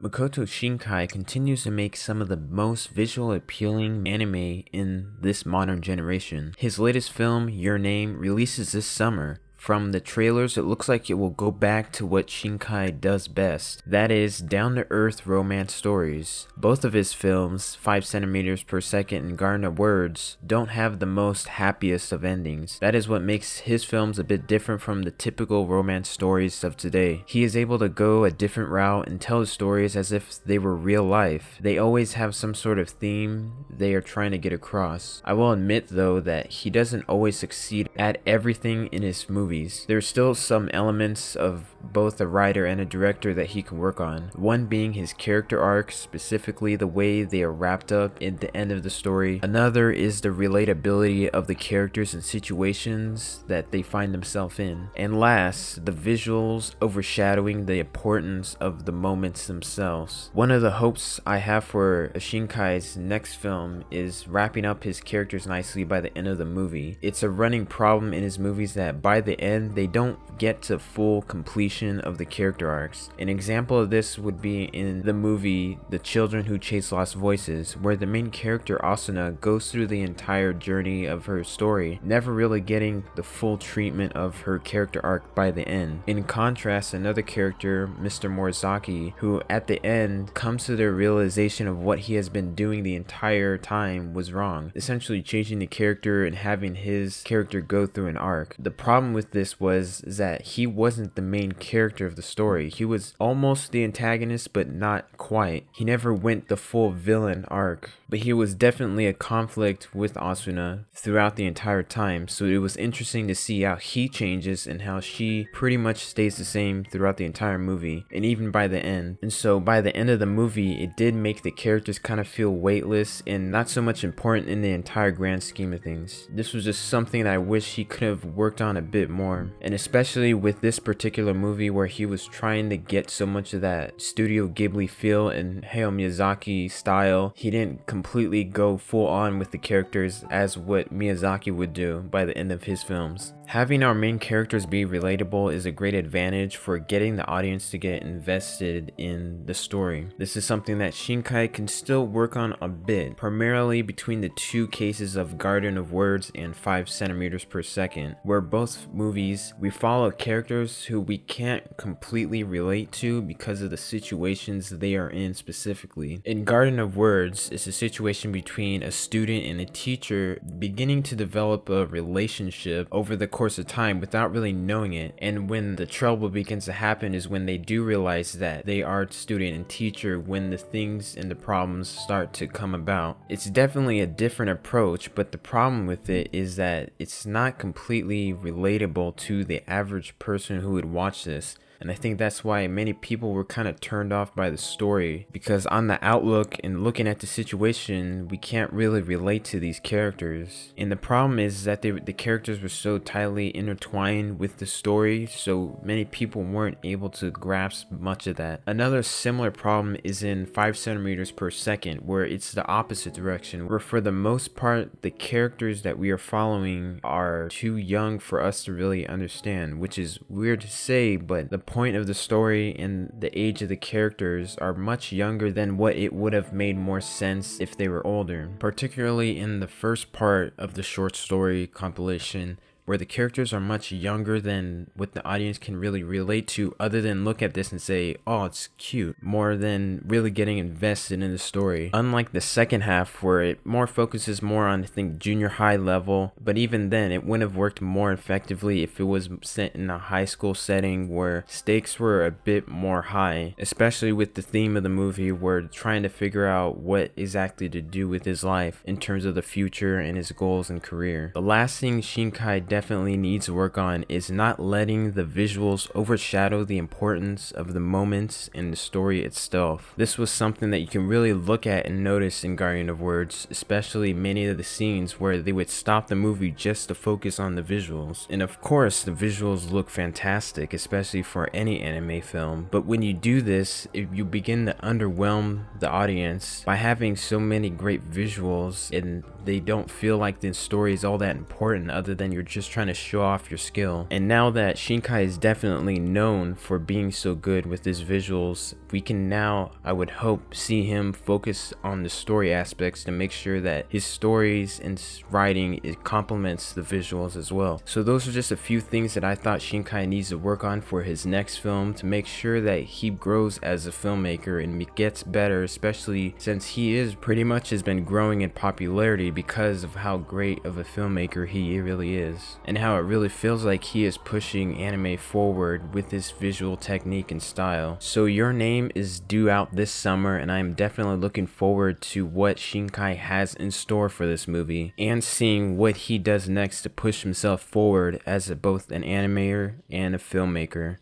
Makoto Shinkai continues to make some of the most visual appealing anime in this modern generation. His latest film, Your Name, releases this summer. From the trailers, it looks like it will go back to what Shinkai does best, that is, down-to-earth romance stories. Both of his films, 5 centimeters per second and Garden of Words, don't have the most happiest of endings. That is what makes his films a bit different from the typical romance stories of today. He is able to go a different route and tell his stories as if they were real life. They always have some sort of theme they are trying to get across. I will admit though that he doesn't always succeed at everything in his movies. There's still some elements of both a writer and a director that he can work on. One being his character arcs, specifically the way they are wrapped up at the end of the story. Another is the relatability of the characters and situations that they find themselves in. And last, the visuals overshadowing the importance of the moments themselves. One of the hopes I have for Shinkai's next film is wrapping up his characters nicely by the end of the movie. It's a running problem in his movies that by the end they don't get to full completion of the character arcs. An example of this would be in the movie The Children Who Chase Lost Voices, where the main character Asuna goes through the entire journey of her story, never really getting the full treatment of her character arc by the end. In contrast, another character, Mr. Morizaki, who at the end comes to the realization of what he has been doing the entire time was wrong, essentially changing the character and having his character go through an arc. The problem with this was that he wasn't the main character of the story. He was almost the antagonist, but not quite. He never went the full villain arc, but he was definitely a conflict with Asuna throughout the entire time. So it was interesting to see how he changes and how she pretty much stays the same throughout the entire movie and even by the end. And so by the end of the movie, it did make the characters kind of feel weightless and not so much important in the entire grand scheme of things. This was just something that I wish he could have worked on a bit more, and especially with this particular movie where he was trying to get so much of that Studio Ghibli feel and Hayao Miyazaki style. He didn't completely go full on with the characters as what Miyazaki would do by the end of his films. Having our main characters be relatable is a great advantage for getting the audience to get invested in the story. This is something that Shinkai can still work on a bit, primarily between the two cases of Garden of Words and 5 centimeters per second, where both movies we follow characters who we can't completely relate to because of the situations they are in specifically. In Garden of Words, it's a situation between a student and a teacher beginning to develop a relationship over the course of time without really knowing it, and when the trouble begins to happen is when they do realize that they are student and teacher, when the things and the problems start to come about. It's definitely a different approach, but the problem with it is that it's not completely relatable to the average person who would watch this. And I think that's why many people were kind of turned off by the story, because on the outlook and looking at the situation, we can't really relate to these characters. And the problem is that the characters were so tightly intertwined with the story, so many people weren't able to grasp much of that. Another similar problem is in 5 centimeters per second, where it's the opposite direction, where for the most part, the characters that we are following are too young for us to really understand, which is weird to say, but the point of the story and the age of the characters are much younger than what it would have made more sense if they were older, particularly in the first part of the short story compilation, where the characters are much younger than what the audience can really relate to, other than look at this and say, oh, it's cute, more than really getting invested in the story. Unlike the second half, where it more focuses more on, I think, junior high level, but even then it wouldn't have worked more effectively if it was set in a high school setting where stakes were a bit more high, especially with the theme of the movie, where trying to figure out what exactly to do with his life in terms of the future and his goals and career. The last thing Shinkai definitely needs to work on is not letting the visuals overshadow the importance of the moments and the story itself. This was something that you can really look at and notice in Guardian of Words, especially many of the scenes where they would stop the movie just to focus on the visuals. And of course, the visuals look fantastic, especially for any anime film. But when you do this, if you begin to underwhelm the audience by having so many great visuals and they don't feel like the story is all that important other than you're just trying to show off your skill. And now that Shinkai is definitely known for being so good with his visuals, we can now, I would hope, see him focus on the story aspects to make sure that his stories and writing, it complements the visuals as well. So those are just a few things that I thought Shinkai needs to work on for his next film to make sure that he grows as a filmmaker and gets better, especially since he is pretty much has been growing in popularity because of how great of a filmmaker he really is, and how it really feels like he is pushing anime forward with his visual technique and style. So Your Name is due out this summer, and I am definitely looking forward to what Shinkai has in store for this movie and seeing what he does next to push himself forward as both an animator and a filmmaker.